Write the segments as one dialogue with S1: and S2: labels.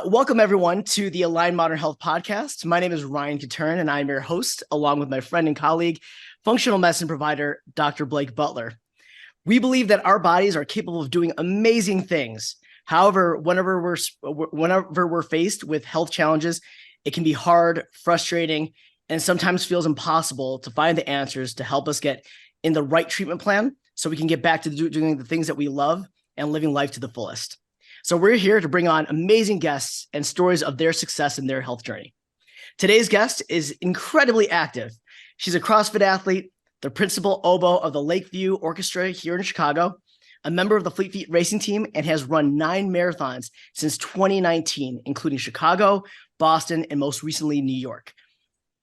S1: Welcome, everyone, to the Align Modern Health podcast. My name is Ryan Catern, and I'm your host, along with my friend and colleague, functional medicine provider, Dr. Blake Butler. We believe that our bodies are capable of doing amazing things. However, whenever we're faced with health challenges, it can be hard, frustrating, and sometimes feels impossible to find the answers to help us get in the right treatment plan so we can get back to doing the things that we love and living life to the fullest. So we're here to bring on amazing guests and stories of their success in their health journey. Today's guest is incredibly active. She's a CrossFit athlete, the principal oboe of the Lakeview Orchestra here in Chicago, a member of the Fleet Feet racing team, and has run 9 marathons since 2019, including Chicago, Boston, and most recently, New York.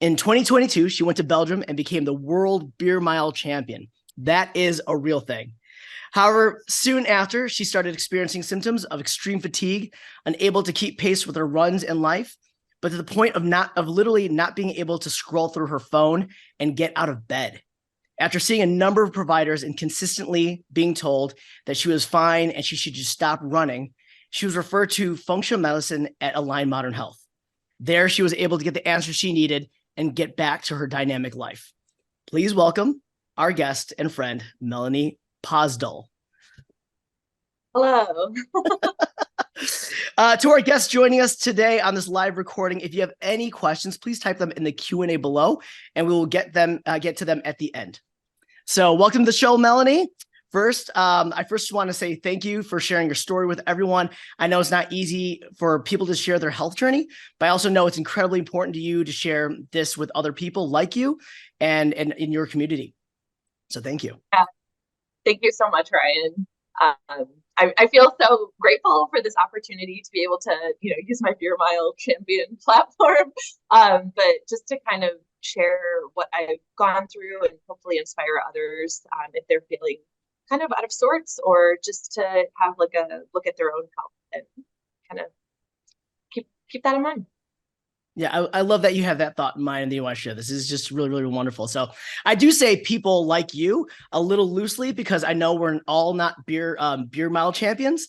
S1: In 2022, she went to Belgium and became the world beer mile champion. That is a real thing. However, soon after, she started experiencing symptoms of extreme fatigue, unable to keep pace with her runs in life, but to the point of literally not being able to scroll through her phone and get out of bed. After seeing a number of providers and consistently being told that she was fine and she should just stop running, she was referred to functional medicine at Align Modern Health. There, she was able to get the answers she needed and get back to her dynamic life. Please welcome our guest and friend, Melanie Pozdol.
S2: Hello.
S1: To our guests joining us today on this live recording, if you have any questions, please type them in the Q&A below, and we will get to them at the end. So welcome to the show, Melanie. I first want to say thank you for sharing your story with everyone. I know it's not easy for people to share their health journey, but I also know it's incredibly important to you to share this with other people like you and in your community. So thank you.
S2: Yeah, thank you so much, Ryan. I feel so grateful for this opportunity to be able to, use my Beer Mile champion platform, but just to kind of share what I've gone through and hopefully inspire others if they're feeling kind of out of sorts, or just to have like a look at their own health and kind of keep that in mind.
S1: Yeah, I love that you have that thought in mind and that you want to share this. This is just really, really wonderful. So I do say people like you a little loosely because I know we're all not beer mile champions.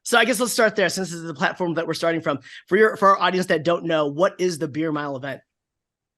S1: So I guess let's start there, since this is the platform that we're starting from. For our audience that don't know, what is the beer mile event?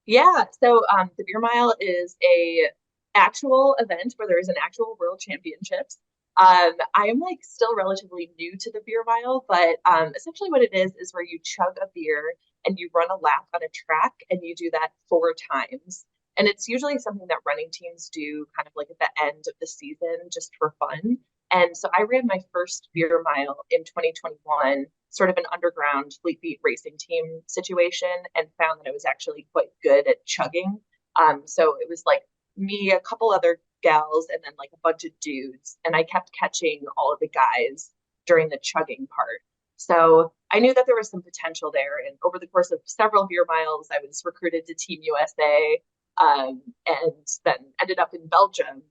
S2: Yeah, so the Beer Mile is a actual event where there is an actual world championships. I am like still relatively new to the Beer Mile, but essentially what it is where you chug a beer and you run a lap on a track, and you do that 4 times. And it's usually something that running teams do kind of like at the end of the season just for fun. And so I ran my first Beer Mile in 2021, sort of an underground Fleet Feet racing team situation, and found that I was actually quite good at chugging. So it was like me, a couple other gals, and then like a bunch of dudes. And I kept catching all of the guys during the chugging part. So I knew that there was some potential there. And over the course of several Beer Miles, I was recruited to Team USA, and then ended up in Belgium.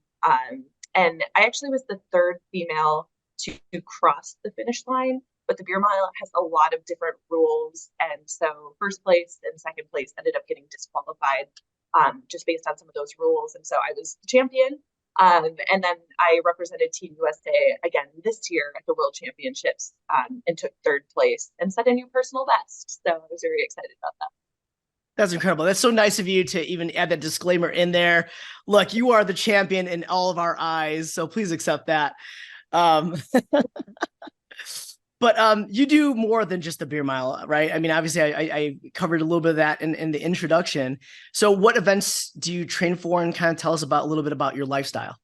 S2: And I actually was the 3rd female to cross the finish line, but the Beer Mile has a lot of different rules. And so first place and second place ended up getting disqualified just based on some of those rules. And so I was champion. And then I represented Team USA again this year at the World Championships, and took 3rd place and set a new personal best. So I was very excited about that.
S1: That's incredible. That's so nice of you to even add that disclaimer in there. Look, you are the champion in all of our eyes, so please accept that. Um, but you do more than just the Beer Mile, right? I mean, obviously, I covered a little bit of that in the introduction. So what events do you train for, and kind of tell us about a little bit about your lifestyle?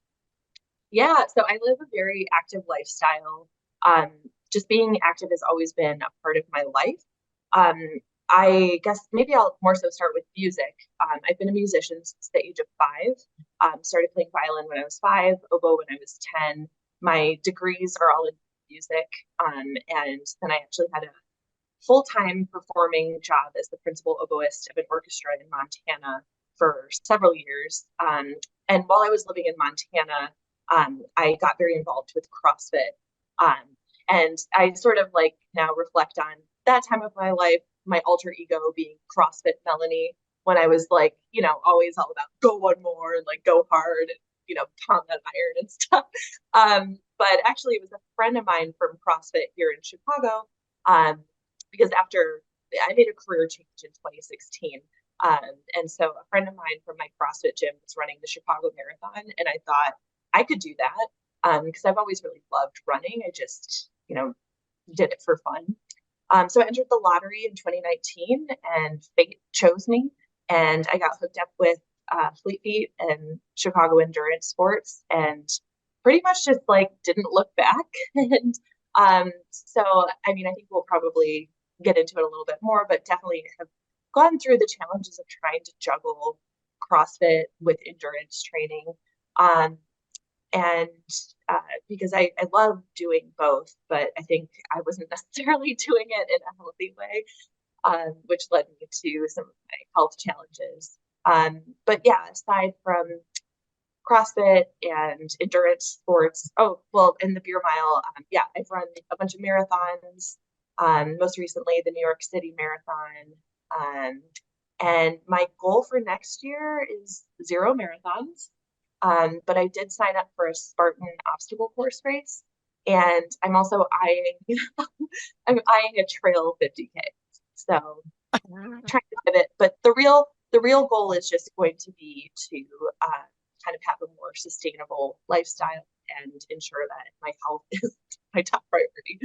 S2: Yeah, so I live a very active lifestyle. Um, just being active has always been a part of my life. Um, I guess maybe I'll more so start with music. I've been a musician since the age of 5. Started playing violin when I was 5, oboe when I was 10. My degrees are all in music. And then I actually had a full-time performing job as the principal oboist of an orchestra in Montana for several years. And while I was living in Montana, I got very involved with CrossFit. And I sort of like now reflect on that time of my life, my alter ego being CrossFit Melanie, when I was like, always all about go one more and like go hard and, pound that iron and stuff. But actually, it was a friend of mine from CrossFit here in Chicago, because after I made a career change in 2016. And so a friend of mine from my CrossFit gym was running the Chicago Marathon, and I thought I could do that because I've always really loved running. I just, did it for fun. So I entered the lottery in 2019, and fate chose me, and I got hooked up with Fleet Feet and Chicago Endurance Sports, and pretty much just like didn't look back. And so, I mean, I think we'll probably get into it a little bit more, but definitely have gone through the challenges of trying to juggle CrossFit with endurance training. Um, and because I love doing both, but I think I wasn't necessarily doing it in a healthy way, which led me to some of my health challenges. But yeah, aside from CrossFit and endurance sports, oh, well, in the beer mile, yeah, I've run a bunch of marathons, most recently the New York City Marathon. And my goal for next year is 0 marathons. But I did sign up for a Spartan obstacle course race, and I'm also eyeing I'm eyeing a trail 50K. So trying to pivot, but the real goal is just going to be to kind of have a more sustainable lifestyle and ensure that my health is my top priority.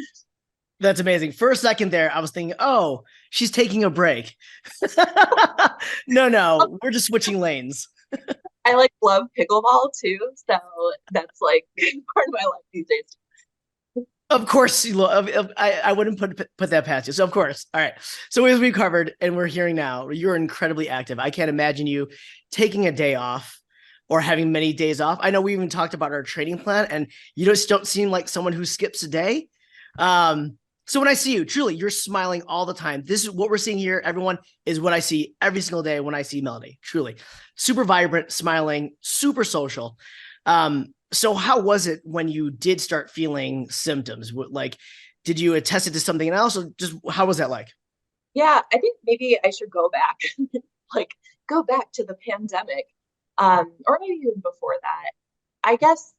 S1: That's amazing. For a second there, I was thinking, oh, she's taking a break. No, we're just switching lanes.
S2: I like love pickleball too, so that's like part of my life these days.
S1: Of course, I wouldn't put that past you. So of course, all right. So as we've covered, and we're hearing now, you're incredibly active. I can't imagine you taking a day off or having many days off. I know we even talked about our training plan, and you just don't seem like someone who skips a day. So when I see you, truly, you're smiling all the time. This is what we're seeing here, everyone, is what I see every single day when I see Melanie. Truly, super vibrant, smiling, super social. So how was it when you did start feeling symptoms? Like, did you attest it to something else, or just how was that like?
S2: Yeah, I think maybe I should go back, like go back to the pandemic, or maybe even before that. I guess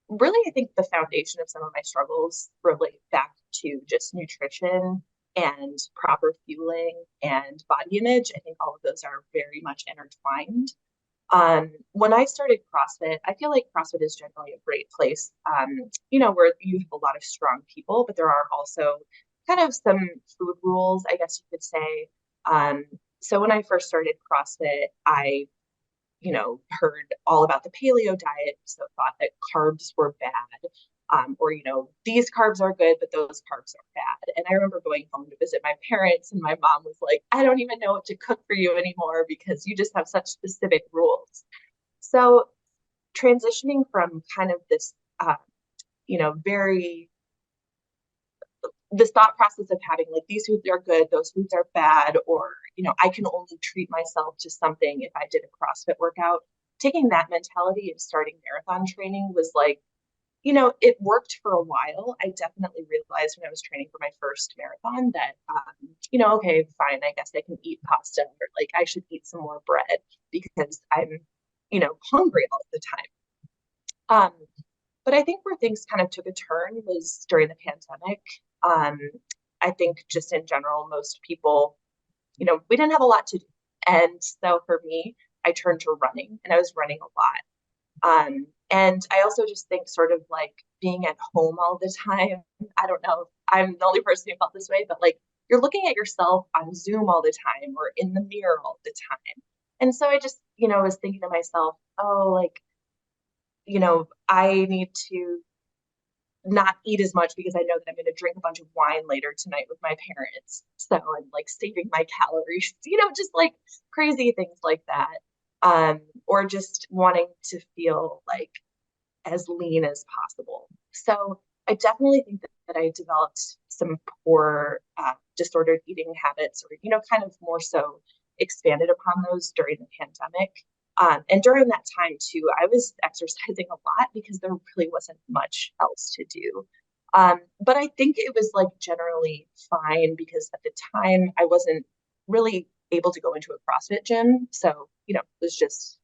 S2: really, I think the foundation of some of my struggles relate back to just nutrition and proper fueling and body image. I think all of those are very much intertwined. When I started CrossFit, I feel like CrossFit is generally a great place, where you have a lot of strong people, but there are also kind of some food rules, I guess you could say. Um, so when I first started CrossFit, I heard all about the paleo diet, so thought that carbs were bad. Or, these carbs are good, but those carbs are bad. And I remember going home to visit my parents, and my mom was like, I don't even know what to cook for you anymore because you just have such specific rules. So transitioning from kind of this, very this thought process of having like these foods are good, those foods are bad, or I can only treat myself to something if I did a CrossFit workout. Taking that mentality and starting marathon training was like, it worked for a while. I definitely realized when I was training for my first marathon that, okay, fine, I guess I can eat pasta, or like I should eat some more bread because I'm, hungry all the time. But I think where things kind of took a turn was during the pandemic. Um, I think just in general, most people, we didn't have a lot to do. And so for me, I turned to running, and I was running a lot. And I also just think sort of like being at home all the time. I don't know if I'm the only person who felt this way, but like you're looking at yourself on Zoom all the time or in the mirror all the time. And so I just, was thinking to myself, oh, like, I need to not eat as much because I know that I'm going to drink a bunch of wine later tonight with my parents. So I'm like saving my calories, just like crazy things like that. Or just wanting to feel like as lean as possible. So I definitely think that I developed some poor disordered eating habits, or, kind of more so expanded upon those during the pandemic. And during that time too, I was exercising a lot because there really wasn't much else to do. But I think it was like generally fine because at the time I wasn't really able to go into a CrossFit gym. So, it was just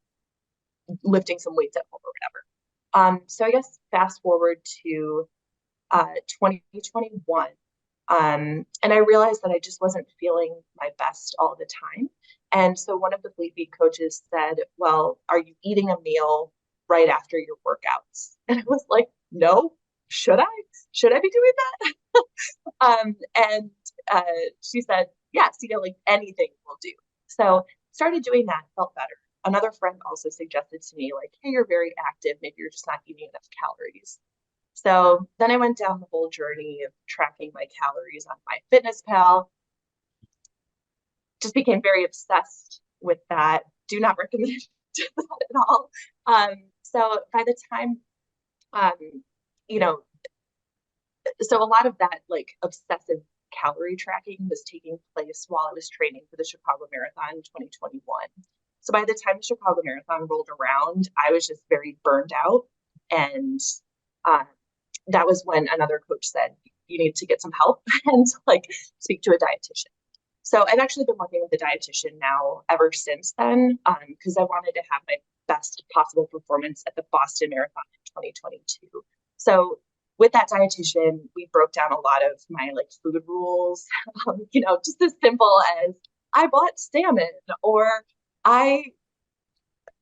S2: lifting some weights at home or whatever. So I guess fast forward to 2021. And I realized that I just wasn't feeling my best all the time. And so one of the Fleet Feet coaches said, well, are you eating a meal right after your workouts? And I was like, no, should I? Should I be doing that? And she said, yes, like anything will do. So started doing that, felt better. Another friend also suggested to me, like, hey, you're very active. Maybe you're just not eating enough calories. So then I went down the whole journey of tracking my calories on MyFitnessPal. Just became very obsessed with that. Do not recommend that at all. So by the time, um, you know, so a lot of that like obsessive calorie tracking was taking place while I was training for the Chicago Marathon in 2021. So by the time the Chicago Marathon rolled around, I was just very burned out. And uh, that was when another coach said, you need to get some help and like speak to a dietitian. So I've actually been working with a dietitian now ever since then, because I wanted to have my best possible performance at the Boston Marathon in 2022. So with that dietitian, we broke down a lot of my like food rules, just as simple as I bought salmon or I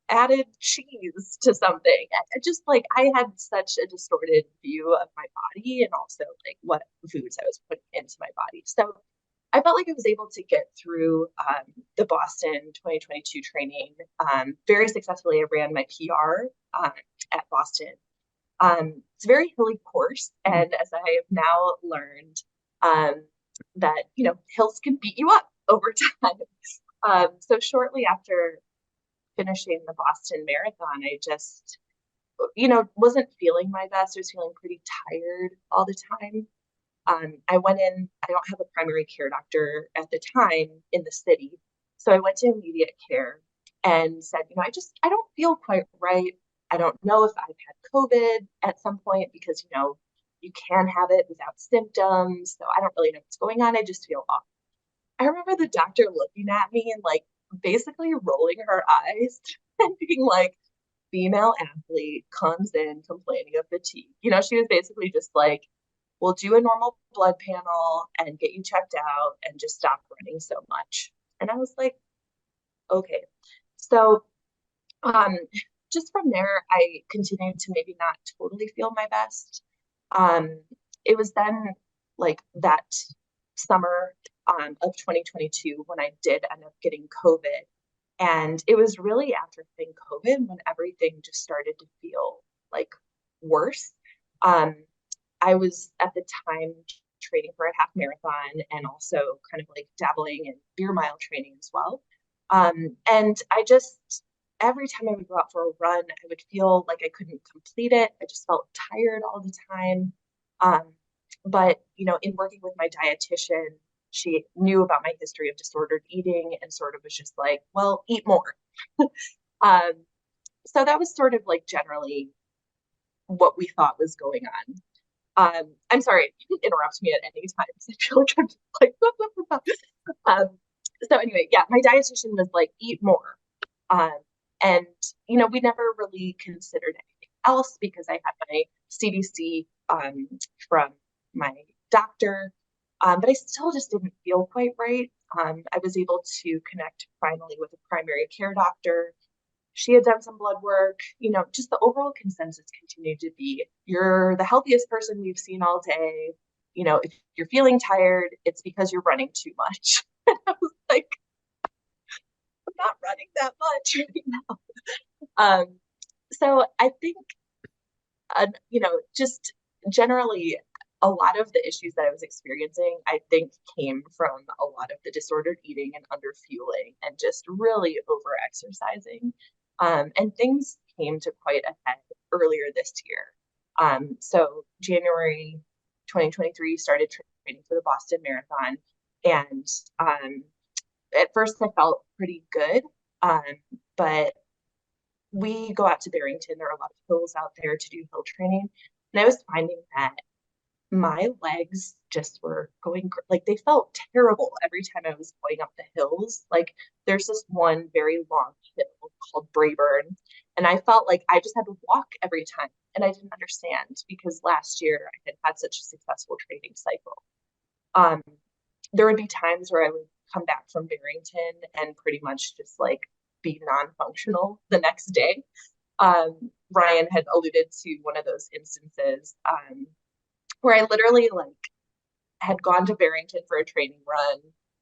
S2: added cheese to something. Just like I had such a distorted view of my body and also like what foods I was putting into my body. So I felt like I was able to get through the Boston 2022 training very successfully. I ran my PR at Boston. It's a very hilly course, and as I have now learned, that hills can beat you up over time. So shortly after finishing the Boston Marathon, I just wasn't feeling my best. I was feeling pretty tired all the time. I went in, I don't have a primary care doctor at the time in the city. So I went to immediate care and said, I don't feel quite right. I don't know if I've had COVID at some point because, you can have it without symptoms. So I don't really know what's going on. I just feel off. I remember the doctor looking at me and like basically rolling her eyes and being like, female athlete comes in complaining of fatigue. She was basically just like, we'll do a normal blood panel and get you checked out and just stop running so much. And I was like, okay. So just from there, I continued to maybe not totally feel my best. It was then like that summer of 2022 when I did end up getting COVID. And it was really after getting COVID when everything just started to feel like worse. I was at the time training for a half marathon and also kind of like dabbling in beer mile training as well. And I just, every time I would go out for a run, I would feel like I couldn't complete it. I just felt tired all the time. But, in working with my dietitian, she knew about my history of disordered eating and sort of was just like, well, eat more. um, so that was sort of like generally what we thought was going on. I'm sorry, you can interrupt me at any time because I feel like I'm like, blah, blah, blah. So anyway, yeah, my dietitian was like, eat more. And, we never really considered anything else because I had my CDC from my doctor, but I still just didn't feel quite right. I was able to connect finally with a primary care doctor. She had done some blood work, just the overall consensus continued to be, you're the healthiest person we've seen all day. If you're feeling tired, it's because you're running too much. And I was like, I'm not running that much right now. So I think, just generally, a lot of the issues that I was experiencing, I think came from a lot of the disordered eating and underfueling and just really over exercising. And things came to quite a head earlier this year. So January 2023 started training for the Boston Marathon. And at first I felt pretty good. But we go out to Barrington. There are a lot of hills out there to do hill training. And I was finding that my legs just were going like they felt terrible every time I was going up the hills. Like there's this one very long hill called Brayburn, and I felt like I just had to walk every time, and I didn't understand because last year I had had such a successful training cycle. Um, there would be times where I would come back from Barrington and pretty much just like be non-functional the next day. Ryan had alluded to one of those instances where I literally like had gone to Barrington for a training run,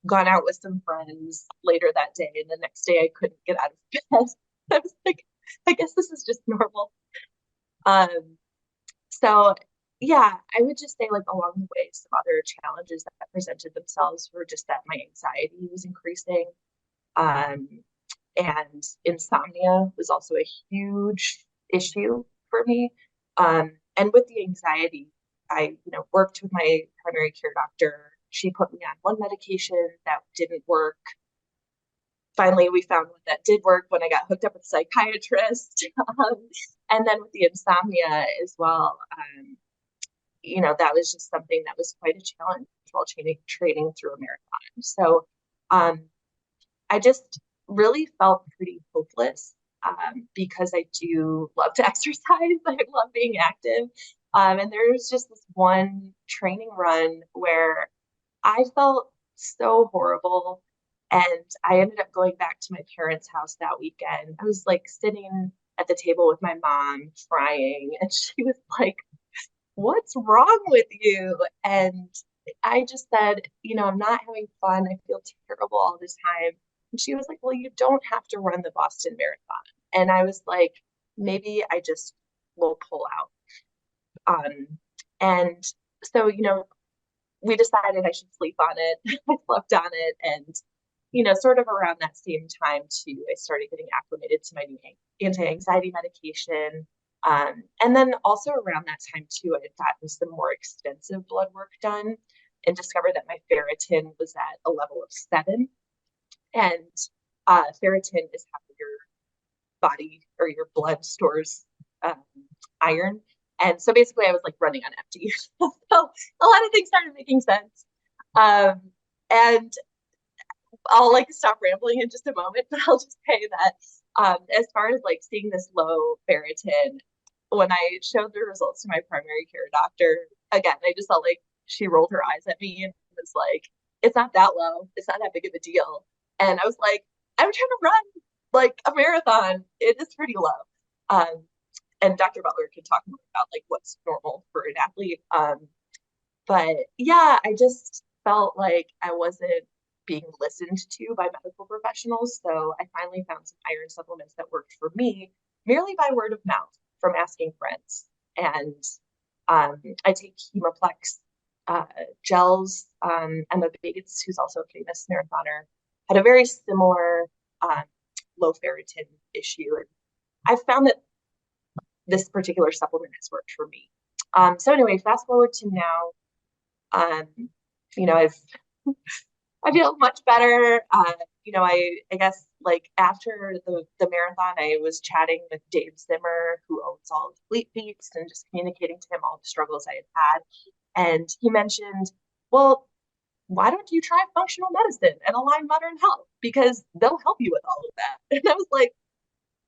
S2: gone out with some friends later that day, and the next day I couldn't get out of bed. I was like, I guess this is just normal. Um, so yeah, I would just say like along the way, some other challenges that presented themselves were just that my anxiety was increasing. Um, and insomnia was also a huge issue for me. And with the anxiety, I, worked with my primary care doctor. She put me on one medication that didn't work. Finally, we found one that did work when I got hooked up with a psychiatrist. And then with the insomnia as well, that was just something that was quite a challenge while training through a marathon. So I just really felt pretty hopeless because I do love to exercise. I love being active. And there was just this one training run where I felt so horrible. And I ended up going back to my parents' house that weekend. I was like sitting at the table with my mom crying, and she was like, "What's wrong with you?" And I just said, I'm not having fun. I feel terrible all this time. And she was like, "Well, you don't have to run the Boston Marathon." And I was like, maybe I just will pull out. And so, we decided I should sleep on it. I slept on it. And, sort of around that same time, too, I started getting acclimated to my new anti-anxiety medication. And then also around that time, too, I had gotten some more extensive blood work done and discovered that my ferritin was at a level of 7. And ferritin is how your body or your blood stores iron. And so basically, I was like running on empty. So a lot of things started making sense. And I'll like stop rambling in just a moment, but I'll just say that as far as like seeing this low ferritin, when I showed the results to my primary care doctor, again, I just felt like she rolled her eyes at me and was like, "It's not that low. It's not that big of a deal." And I was like, "I'm trying to run like a marathon. It is pretty low." And Dr. Butler can talk more about like what's normal for an athlete. But yeah, I just felt like I wasn't being listened to by medical professionals. So I finally found some iron supplements that worked for me merely by word of mouth from asking friends. And I take Hemoplex gels. Emma Bates, who's also a famous marathoner, had a very similar low ferritin issue. And I found that this particular supplement has worked for me. So anyway, fast forward to now, I've I feel much better. I guess like after the marathon, I was chatting with Dave Zimmer, who owns all of Fleet Feet, and just communicating to him all the struggles I had. And he mentioned, well, why don't you try functional medicine and Align Modern Health? Because they'll help you with all of that. And I was like,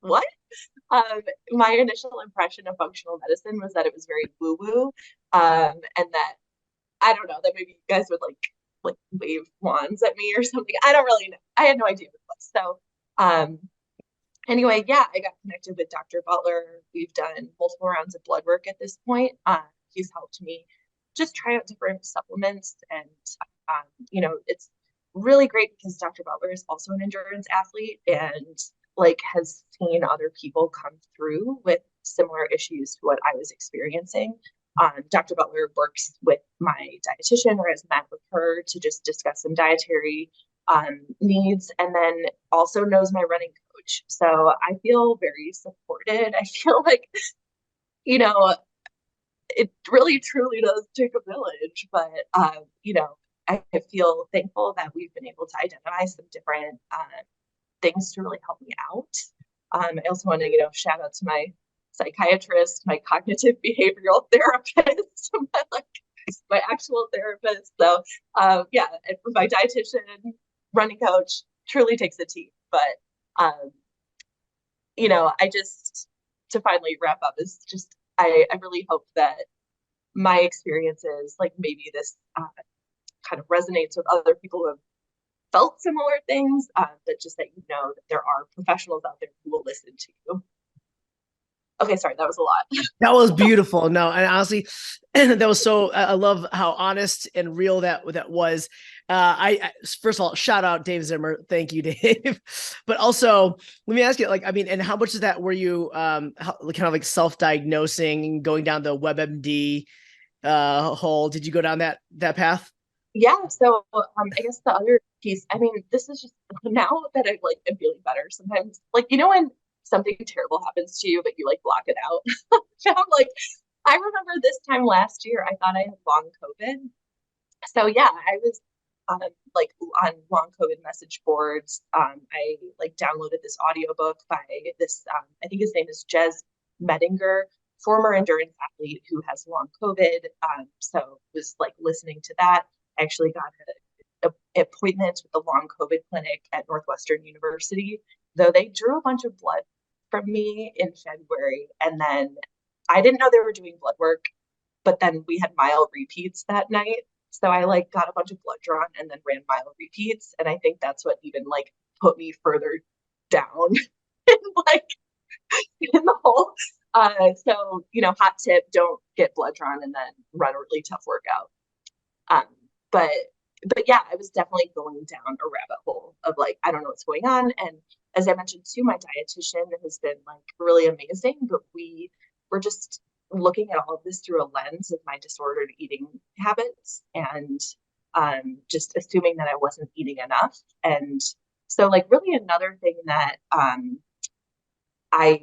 S2: what? My initial impression of functional medicine was that it was very woo-woo, and that I don't know, that maybe you guys would like wave wands at me or something. I don't really know. I had no idea what it was. So anyway, yeah, I got connected with Dr. Butler. We've done multiple rounds of blood work at this point. He's helped me just try out different supplements, and it's really great because Dr. Butler is also an endurance athlete and like has seen other people come through with similar issues to what I was experiencing. Dr. Butler works with my dietitian or has met with her to just discuss some dietary needs, and then also knows my running coach. So I feel very supported. I feel like, it really truly does take a village, but, I feel thankful that we've been able to identify some different things to really help me out. I also want to, shout out to my psychiatrist, my cognitive behavioral therapist, my actual therapist. So yeah, my dietitian, running coach truly takes a team. But I just to finally wrap up is just I really hope that my experiences, like maybe this kind of resonates with other people who have felt similar things, but just that that there are professionals out there who will listen to you. Okay, sorry, that was a lot.
S1: That was beautiful. No, and honestly, that was so. I love how honest and real that was. I first of all, shout out Dave Zimmer. Thank you, Dave. But also, let me ask you, and how much of that were you kind of like self-diagnosing, going down the WebMD hole? Did you go down that path?
S2: Yeah. So I guess the other piece, this is just now that I'm am feeling better. Sometimes, when something terrible happens to you, but you block it out. I'm I remember this time last year, I thought I had long COVID. So yeah, I was on long COVID message boards. I downloaded this audiobook by this, I think his name is Jez Medinger, former endurance athlete who has long COVID. So was listening to that. I actually got an appointment with the long COVID clinic at Northwestern University, though they drew a bunch of blood from me in February. And then I didn't know they were doing blood work, but then we had mile repeats that night. So I got a bunch of blood drawn and then ran mile repeats. And I think that's what even put me further down in, in the hole. So, hot tip, don't get blood drawn and then run a really tough workout. But yeah, I was definitely going down a rabbit hole of I don't know what's going on. And as I mentioned too, my dietitian has been really amazing, but we were just looking at all of this through a lens of my disordered eating habits and just assuming that I wasn't eating enough. And so really another thing that I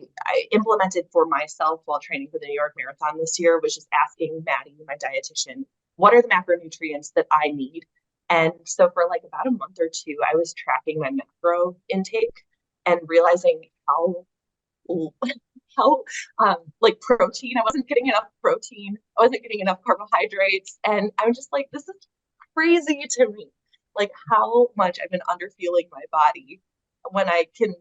S2: implemented for myself while training for the New York Marathon this year was just asking Maddie, my dietitian, what are the macronutrients that I need? And so for about a month or two, I was tracking my macro intake and realizing how protein, I wasn't getting enough protein. I wasn't getting enough carbohydrates. And I'm just this is crazy to me. How much I've been underfueling my body when I can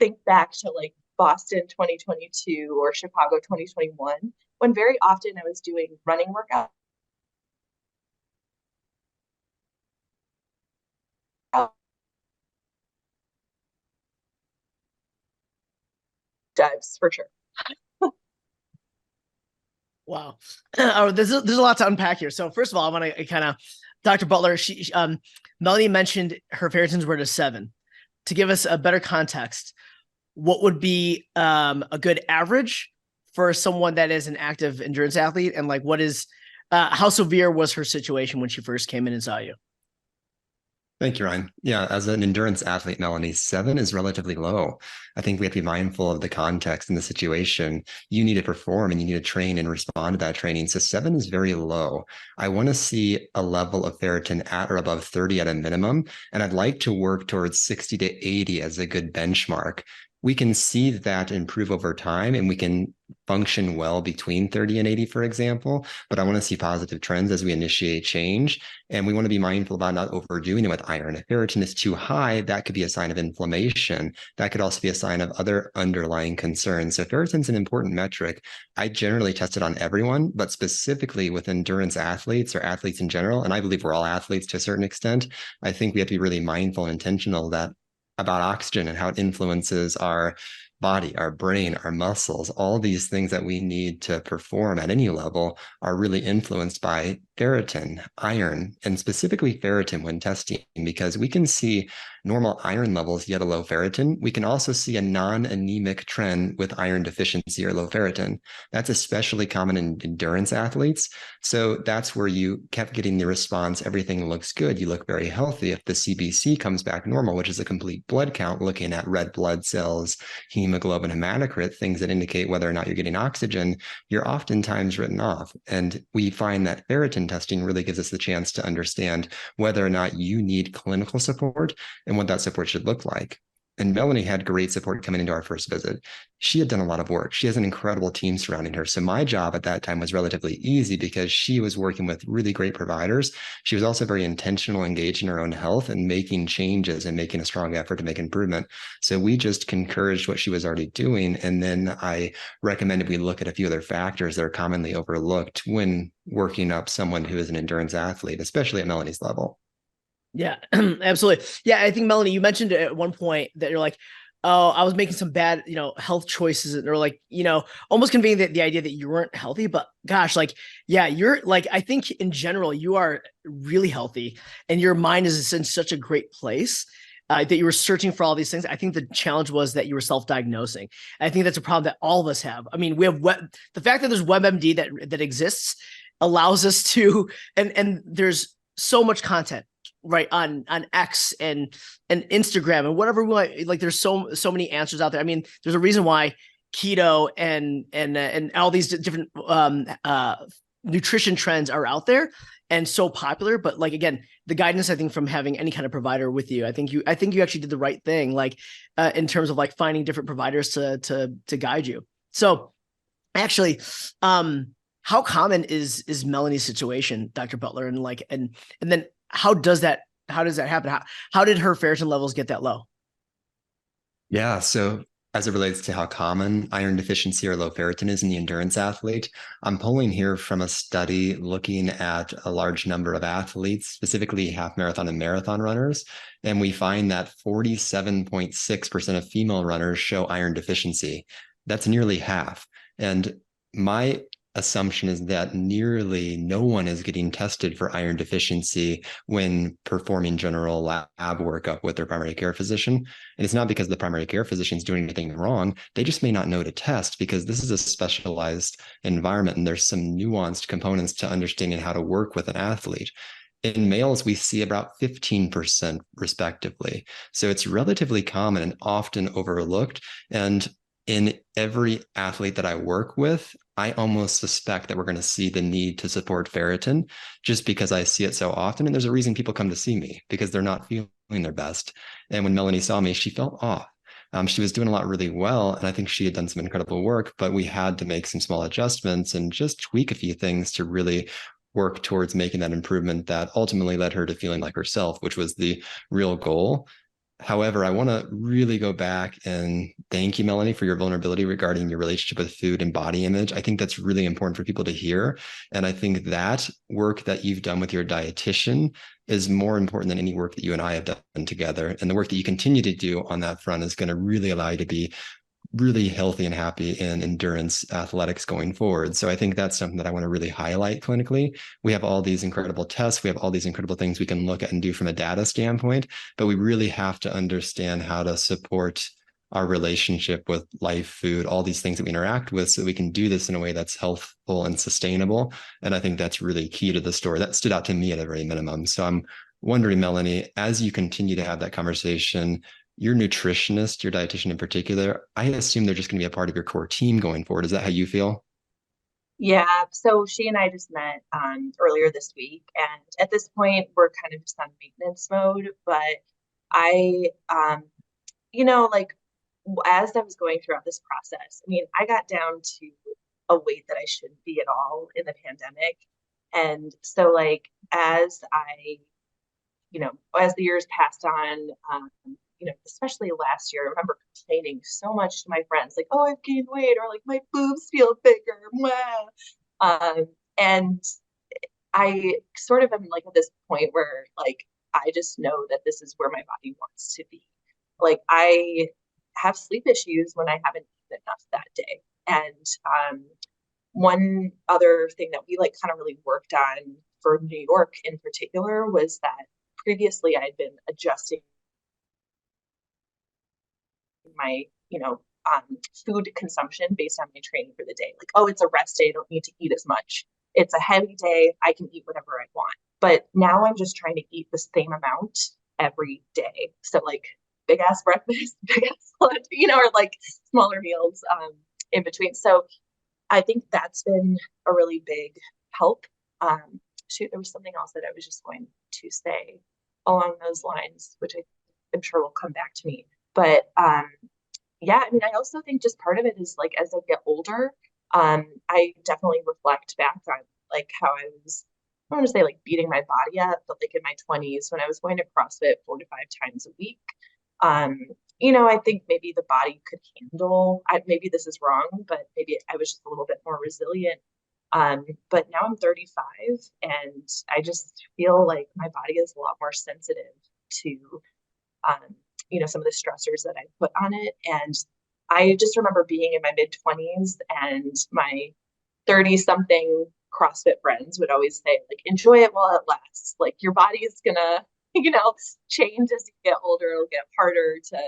S2: think back to Boston 2022 or Chicago 2021, when very often I was doing running workouts. Dives for sure.
S1: Wow. There's a lot to unpack here. So first of all, I want to kind of, Dr. Butler, Melanie mentioned her ferritins were to 7. To give us a better context, what would be a good average for someone that is an active endurance athlete? And what is, how severe was her situation when she first came in and saw you?
S3: Thank you, Ryan. Yeah, as an endurance athlete, Melanie, 7 is relatively low. I think we have to be mindful of the context and the situation. You need to perform and you need to train and respond to that training. So 7 is very low. I want to see a level of ferritin at or above 30 at a minimum, and I'd like to work towards 60 to 80 as a good benchmark. We can see that improve over time and we can function well between 30 and 80, for example, but I want to see positive trends as we initiate change. And we want to be mindful about not overdoing it with iron. If ferritin is too high, that could be a sign of inflammation. That could also be a sign of other underlying concerns. So ferritin is an important metric. I generally test it on everyone, but specifically with endurance athletes or athletes in general, and I believe we're all athletes to a certain extent, I think we have to be really mindful and intentional about oxygen and how it influences our body, our brain, our muscles. All these things that we need to perform at any level are really influenced by ferritin, iron, and specifically ferritin when testing, because we can see normal iron levels yet a low ferritin. We can also see a non-anemic trend with iron deficiency or low ferritin. That's especially common in endurance athletes. So that's where you kept getting the response, everything looks good, you look very healthy. If the CBC comes back normal, which is a complete blood count, looking at red blood cells, hemoglobin, hematocrit, things that indicate whether or not you're getting oxygen, you're oftentimes written off. And we find that ferritin testing really gives us the chance to understand whether or not you need clinical support and what that support should look like. And Melanie had great support coming into our first visit. She had done a lot of work. She has an incredible team surrounding her. So my job at that time was relatively easy because she was working with really great providers. She was also very intentional, engaged in her own health and making changes and making a strong effort to make improvement. So we just encouraged what she was already doing. And then I recommended we look at a few other factors that are commonly overlooked when working up someone who is an endurance athlete, especially at Melanie's level.
S1: Yeah, absolutely. Yeah, I think Melanie, you mentioned at one point that you're like, oh, I was making some bad, health choices, and they're like, almost conveying the idea that you weren't healthy. But gosh, like, yeah, you're like, I think in general, you are really healthy, and your mind is in such a great place. That you were searching for all these things. I think the challenge was that you were self-diagnosing. I think that's a problem that all of us have. I mean, we have the fact that there's WebMD that exists allows us to, and there's so much content right on X and Instagram and whatever we want. Like there's so many answers out there. I mean, there's a reason why keto and all these different nutrition trends are out there and so popular. But like, again, the guidance, I think, from having any kind of provider with you, I think you actually did the right thing, like in terms of like finding different providers to guide you. So actually, how common is Melanie's situation, Dr. Butler? And like, and then how does that happen? How did her ferritin levels get that low?
S3: Yeah. So as it relates to how common iron deficiency or low ferritin is in the endurance athlete, I'm pulling here from a study looking at a large number of athletes, specifically half marathon and marathon runners. And we find that 47.6% of female runners show iron deficiency. That's nearly half. And my assumption is that nearly no one is getting tested for iron deficiency when performing general lab workup with their primary care physician. And it's not because the primary care physician is doing anything wrong. They just may not know to test because this is a specialized environment and there's some nuanced components to understanding how to work with an athlete. In males, we see about 15% respectively. So it's relatively common and often overlooked. And in every athlete that I work with, I almost suspect that we're going to see the need to support ferritin just because I see it so often. And there's a reason people come to see me because they're not feeling their best. And when Melanie saw me, she felt off. She was doing a lot really well. And I think she had done some incredible work, but we had to make some small adjustments and just tweak a few things to really work towards making that improvement that ultimately led her to feeling like herself, which was the real goal. However, I want to really go back and thank you, Melanie, for your vulnerability regarding your relationship with food and body image. I think that's really important for people to hear. And I think that work that you've done with your dietitian is more important than any work that you and I have done together. And the work that you continue to do on that front is going to really allow you to be really healthy and happy in endurance athletics going forward. So I think that's something that I want to really highlight clinically. We have all these incredible tests. We have all these incredible things we can look at and do from a data standpoint, but we really have to understand how to support our relationship with life, food, all these things that we interact with so we can do this in a way that's healthful and sustainable. And I think that's really key to the story. That stood out to me at a very minimum. So I'm wondering, Melanie, as you continue to have that conversation, your nutritionist, your dietitian in particular, I assume they're just going to be a part of your core team going forward. Is that how you feel?
S2: Yeah, so she and I just met earlier this week, and at this point, we're kind of just on maintenance mode. But I, like as I was going throughout this process, I mean, I got down to a weight that I shouldn't be at all in the pandemic, and so like as the years passed on, especially last year, I remember complaining so much to my friends, like, oh, I've gained weight, or like my boobs feel bigger. And I sort of am like at this point where like I just know that this is where my body wants to be. Like I have sleep issues when I haven't eaten enough that day. And one other thing that we like kind of really worked on for New York in particular was that previously I had been adjusting my, food consumption based on my training for the day. Like, oh, it's a rest day. I don't need to eat as much. It's a heavy day. I can eat whatever I want. But now I'm just trying to eat the same amount every day. So like big ass breakfast, big ass lunch, or like smaller meals in between. So I think that's been a really big help. Shoot, there was something else that I was just going to say along those lines, which I'm sure will come back to me. But yeah, I mean, I also think just part of it is like as I get older, I definitely reflect back on like how I was, I don't want to say like beating my body up, but like in my 20s when I was going to CrossFit 4 to 5 times a week. Um, I think maybe the body could handle, maybe this is wrong, but maybe I was just a little bit more resilient. But now I'm 35 and I just feel like my body is a lot more sensitive to um, some of the stressors that I put on it. And I just remember being in my mid 20s and my 30 something CrossFit friends would always say, like, enjoy it while it lasts. Like, your body is gonna, change as you get older. It'll get harder to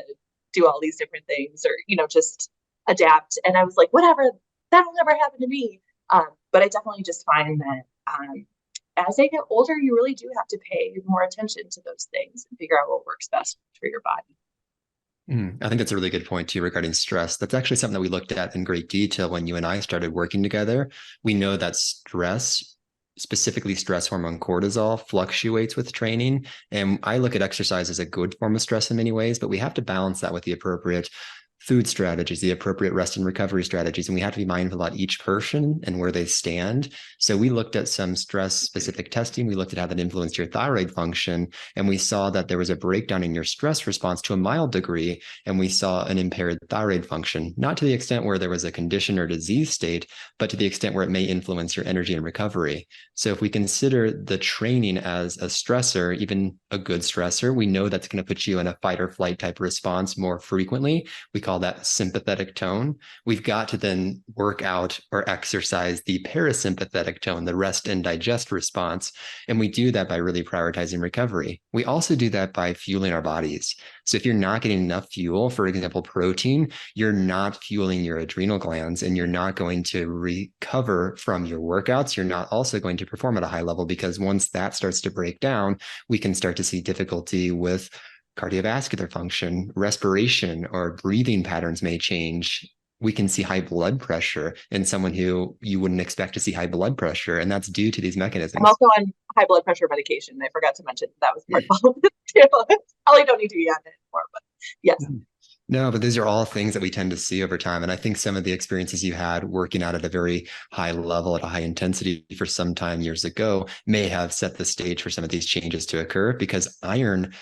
S2: do all these different things or, just adapt. And I was like, whatever, that'll never happen to me. But I definitely just find that as I get older, you really do have to pay more attention to those things and figure out what works best for your body.
S3: I think that's a really good point too regarding stress. That's actually something that we looked at in great detail when you and I started working together. We know that stress, specifically stress hormone cortisol, fluctuates with training. And I look at exercise as a good form of stress in many ways, but we have to balance that with the appropriate food strategies, the appropriate rest and recovery strategies. And we have to be mindful about each person and where they stand. So we looked at some stress specific testing. We looked at how that influenced your thyroid function. And we saw that there was a breakdown in your stress response to a mild degree. And we saw an impaired thyroid function, not to the extent where there was a condition or disease state, but to the extent where it may influence your energy and recovery. So if we consider the training as a stressor, even a good stressor, we know that's going to put you in a fight or flight type response more frequently. We call that sympathetic tone. We've got to then work out or exercise the parasympathetic tone, the rest and digest response. And we do that by really prioritizing recovery. We also do that by fueling our bodies. So if you're not getting enough fuel, for example, protein, you're not fueling your adrenal glands and you're not going to recover from your workouts. You're not also going to perform at a high level because once that starts to break down, we can start to see difficulty with cardiovascular function, respiration, or breathing patterns may change. We can see high blood pressure in someone who you wouldn't expect to see high blood pressure, and that's due to these mechanisms.
S2: I'm also on high blood pressure medication. I forgot to mention that was part of all of this too. Probably don't need to be on it anymore, but yes.
S3: No, but these are all things that we tend to see over time. And I think some of the experiences you had working out at a very high level, at a high intensity for some time years ago, may have set the stage for some of these changes to occur because iron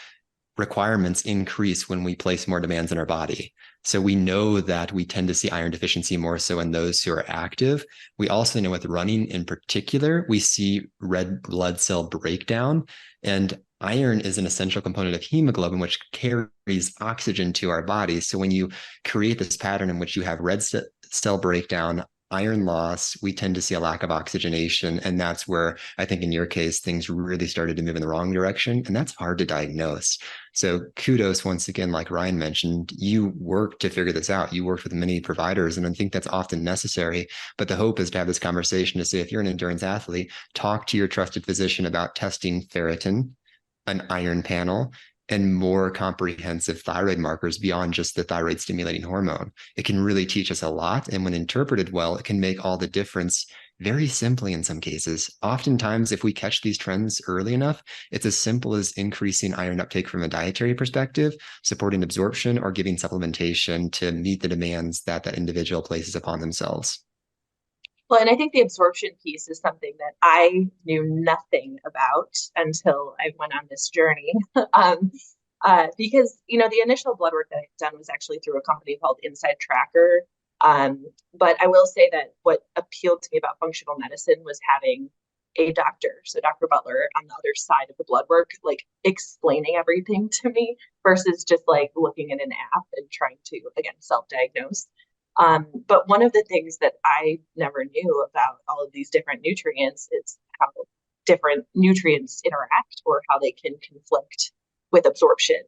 S3: requirements increase when we place more demands in our body. So we know that we tend to see iron deficiency more so in those who are active. We also know with running in particular, we see red blood cell breakdown, and iron is an essential component of hemoglobin, which carries oxygen to our bodies. So when you create this pattern in which you have red cell breakdown, iron loss, we tend to see a lack of oxygenation. And that's where I think in your case, things really started to move in the wrong direction. And that's hard to diagnose. So kudos once again, like Ryan mentioned, you worked to figure this out. You worked with many providers, and I think that's often necessary. But the hope is to have this conversation to say, if you're an endurance athlete, talk to your trusted physician about testing ferritin, an iron panel, and more comprehensive thyroid markers beyond just the thyroid stimulating hormone. It can really teach us a lot. And when interpreted well, it can make all the difference very simply in some cases. Oftentimes, if we catch these trends early enough, it's as simple as increasing iron uptake from a dietary perspective, supporting absorption, or giving supplementation to meet the demands that that individual places upon themselves.
S2: Well, and I think the absorption piece is something that I knew nothing about until I went on this journey. Because, the initial blood work that I'd done was actually through a company called Inside Tracker. But I will say that what appealed to me about functional medicine was having a doctor, so Dr. Butler, on the other side of the blood work, like explaining everything to me versus just like looking at an app and trying to, again, self-diagnose. But one of the things that I never knew about all of these different nutrients is how different nutrients interact or how they can conflict with absorption.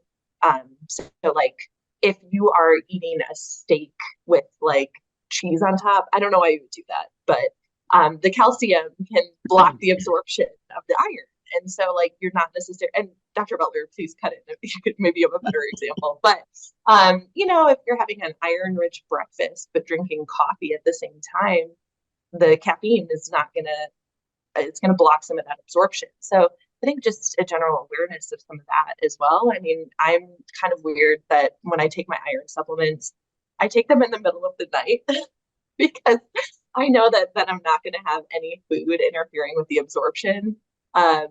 S2: So like if you are eating a steak with like cheese on top, I don't know why you would do that, but the calcium can block the absorption of the iron. And so like you're not necessarily, and Dr. Butler, please cut it if you could maybe have a better example. But if you're having an iron-rich breakfast but drinking coffee at the same time, the caffeine is not gonna it's gonna block some of that absorption. So I think just a general awareness of some of that as well. I mean, I'm kind of weird that when I take my iron supplements, I take them in the middle of the night because I know that I'm not going to have any food interfering with the absorption. Um,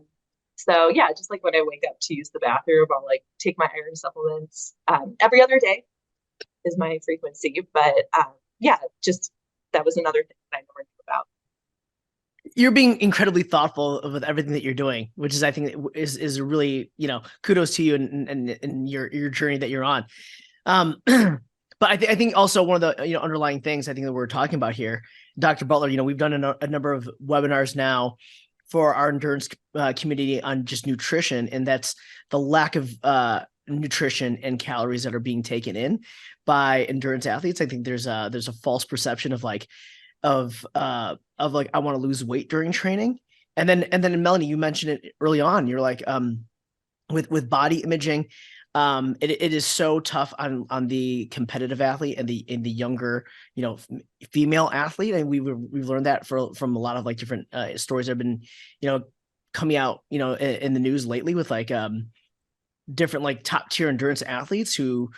S2: so yeah, just like when I wake up to use the bathroom, I'll like take my iron supplements. Every other day is my frequency, but yeah, just that was another thing that I never knew about.
S1: You're being incredibly thoughtful with everything that you're doing, which is, I think, is really, kudos to you and your journey that you're on. But I think also one of the underlying things I think that we're talking about here, Dr. Butler, we've done a number of webinars now for our endurance community on just nutrition, and that's the lack of nutrition and calories that are being taken in by endurance athletes. I think there's a false perception of like I want to lose weight during training. And then Melanie, you mentioned it early on. You're like, with body imaging, it is so tough on the competitive athlete and the younger, female athlete. And we've learned that from a lot of like different stories that have been, coming out, in the news lately with like different like top tier endurance athletes who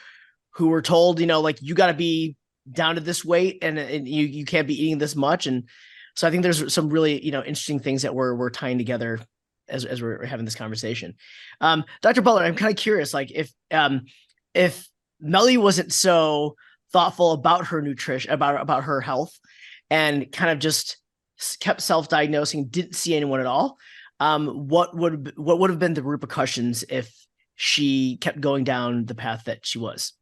S1: were told, like you got to be down to this weight and you can't be eating this much. And so I think there's some really, interesting things that we're tying together as we're having this conversation. Dr. Butler, I'm kind of curious, like if Melly wasn't so thoughtful about her nutrition, about her health, and kind of just kept self-diagnosing, didn't see anyone at all, what would have been the repercussions if she kept going down the path that she was?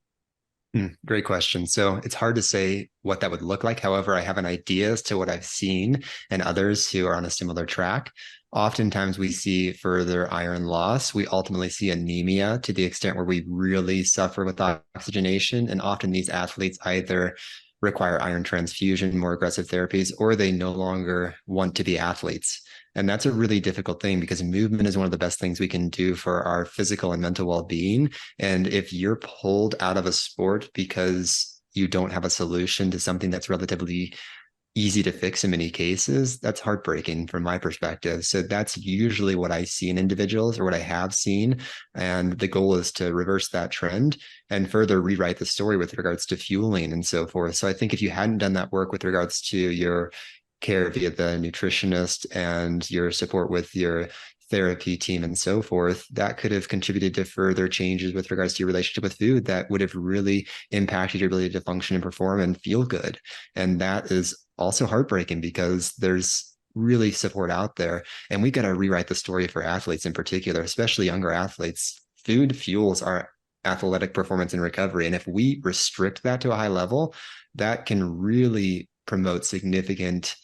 S3: Great question. So it's hard to say what that would look like. However, I have an idea as to what I've seen and others who are on a similar track. Oftentimes we see further iron loss. We ultimately see anemia to the extent where we really suffer with oxygenation. And often these athletes either require iron transfusion, more aggressive therapies, or they no longer want to be athletes. And that's a really difficult thing because movement is one of the best things we can do for our physical and mental well-being. And if you're pulled out of a sport because you don't have a solution to something that's relatively easy to fix in many cases, that's heartbreaking from my perspective. So that's usually what I see in individuals, or what I have seen. And the goal is to reverse that trend and further rewrite the story with regards to fueling and so forth. So I think if you hadn't done that work with regards to your care via the nutritionist and your support with your therapy team and so forth, that could have contributed to further changes with regards to your relationship with food that would have really impacted your ability to function and perform and feel good. And that is also heartbreaking because there's really support out there. And we've got to rewrite the story for athletes in particular, especially younger athletes. Food fuels our athletic performance and recovery. And if we restrict that to a high level, that can really promote significant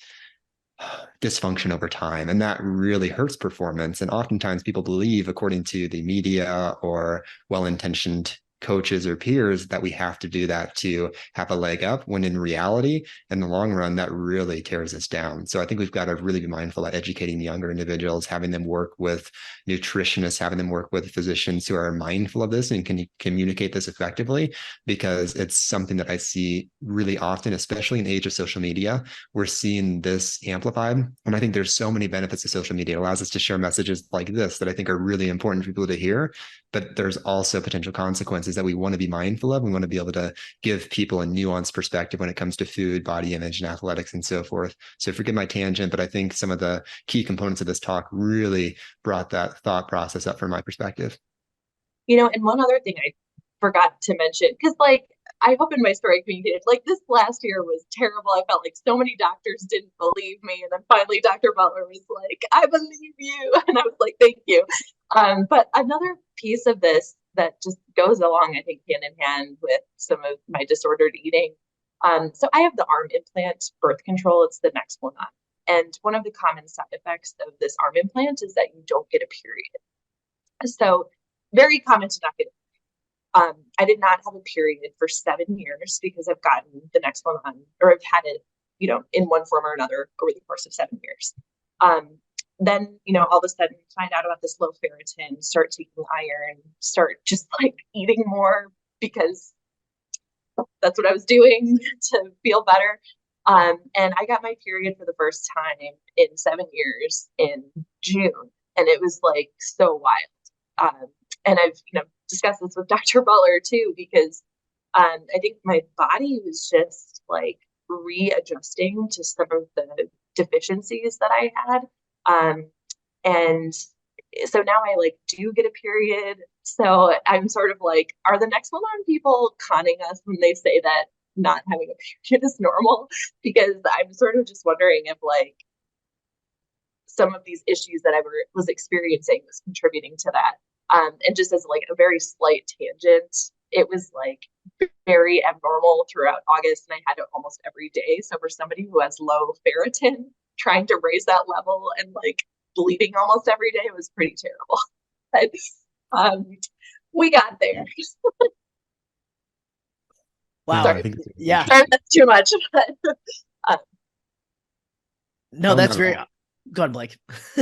S3: dysfunction over time. And that really hurts performance. And oftentimes people believe, according to the media or well-intentioned coaches or peers, that we have to do that to have a leg up, when in reality, in the long run, that really tears us down. So I think we've got to really be mindful of educating younger individuals, having them work with nutritionists, having them work with physicians who are mindful of this and can communicate this effectively, because it's something that I see really often, especially in the age of social media. We're seeing this amplified. And I think there's so many benefits to social media. It allows us to share messages like this that I think are really important for people to hear. But there's also potential consequences that we want to be mindful of. We want to be able to give people a nuanced perspective when it comes to food, body image, and athletics and so forth. So forgive my tangent, but I think some of the key components of this talk really brought that thought process up from my perspective.
S2: And one other thing I forgot to mention, because like I hope in my story I communicated, like this last year was terrible. I felt like so many doctors didn't believe me. And then finally Dr. Butler was like, I believe you. And I was like, thank you. But another piece of this that just goes along, I think, hand in hand with some of my disordered eating. So I have the arm implant birth control. It's the next one on. And one of the common side effects of this arm implant is that you don't get a period. So very common to not get a I did not have a period for 7 years because I've gotten the next one on, or I've had it, in one form or another over the course of 7 years. Then, all of a sudden find out about this low ferritin, start taking iron, start just like eating more because that's what I was doing to feel better. And I got my period for the first time in 7 years in June. And it was like so wild. And I've, discussed this with Dr. Butler too, because I think my body was just like readjusting to some of the deficiencies that I had. And so now I like do get a period. So I'm sort of like, are the next one on people conning us when they say that not having a period is normal? Because I'm sort of just wondering if like some of these issues that I was experiencing was contributing to that. And just as like a very slight tangent, it was like very abnormal throughout August, and I had it almost every day. So for somebody who has low ferritin, trying to raise that level and like bleeding almost every day was pretty terrible. But we got there.
S1: Wow.
S3: I think
S1: Yeah.
S2: Sorry, that's too much. But,
S1: no, that's very. Go ahead, Blake.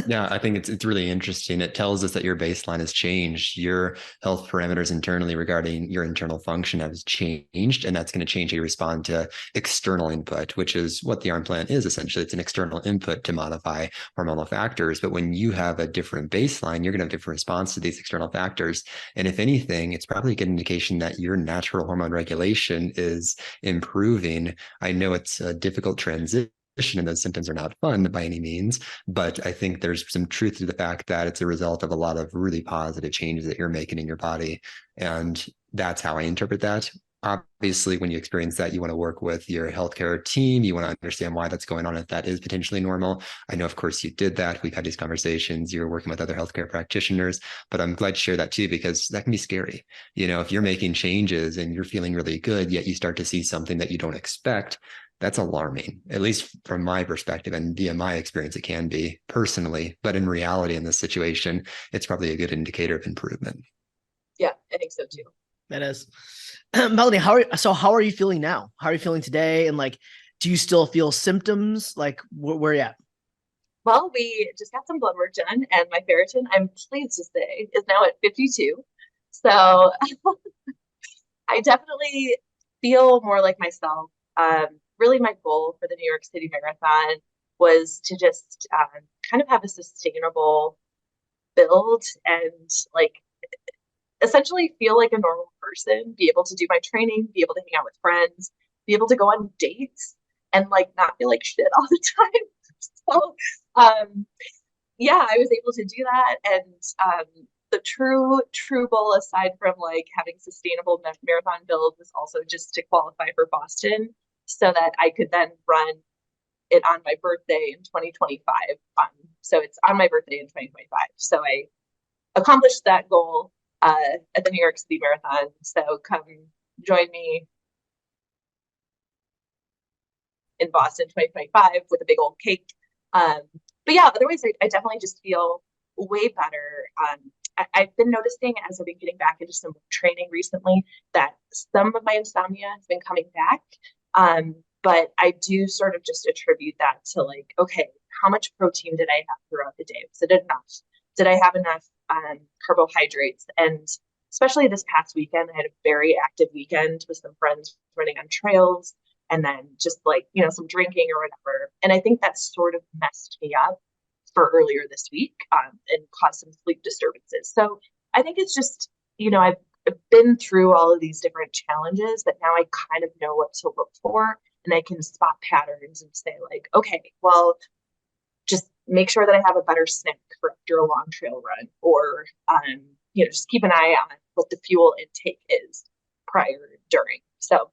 S3: Yeah, I think it's really interesting. It tells us that your baseline has changed. Your health parameters internally regarding your internal function has changed, and that's going to change how you respond to external input, which is what the ARM plan is essentially. It's an external input to modify hormonal factors. But when you have a different baseline, you're going to have a different response to these external factors. And if anything, it's probably a good indication that your natural hormone regulation is improving. I know it's a difficult transition, and those symptoms are not fun by any means, but I think there's some truth to the fact that it's a result of a lot of really positive changes that you're making in your body. And that's how I interpret that. Obviously, when you experience that, you want to work with your healthcare team. You want to understand why that's going on, if that is potentially normal. I know, of course, you did that. We've had these conversations. You're working with other healthcare practitioners, but I'm glad to share that too, because that can be scary. If you're making changes and you're feeling really good, yet you start to see something that you don't expect, that's alarming, at least from my perspective and via my experience, it can be personally, but in reality, in this situation, it's probably a good indicator of improvement.
S2: Yeah, I think so too.
S1: That is. Melanie, how are you feeling now? How are you feeling today? And like, do you still feel symptoms? Like where are you at?
S2: Well, we just got some blood work done, and my ferritin, I'm pleased to say, is now at 52. So I definitely feel more like myself. Really, my goal for the New York City Marathon was to just kind of have a sustainable build and like essentially feel like a normal person, be able to do my training, be able to hang out with friends, be able to go on dates and like not feel like shit all the time. So yeah, I was able to do that. And the true goal, aside from like having sustainable marathon build, was also just to qualify for Boston so that I could then run it on my birthday in 2025. So it's on my birthday in 2025. So I accomplished that goal at the New York City Marathon. So come join me in Boston 2025 with a big old cake. But yeah, otherwise I definitely just feel way better. I've been noticing as I've been getting back into some training recently that some of my insomnia has been coming back. But I do sort of just attribute that to like, okay, how much protein did I have throughout the day? Was it enough? Did I have enough carbohydrates? And especially this past weekend, I had a very active weekend with some friends running on trails and then just like, some drinking or whatever. And I think that sort of messed me up for earlier this week and caused some sleep disturbances. So I think it's just, I've been through all of these different challenges, but now I kind of know what to look for and I can spot patterns and say like, okay, well, just make sure that I have a better snack for after a long trail run, or, just keep an eye on what the fuel intake is prior, during. So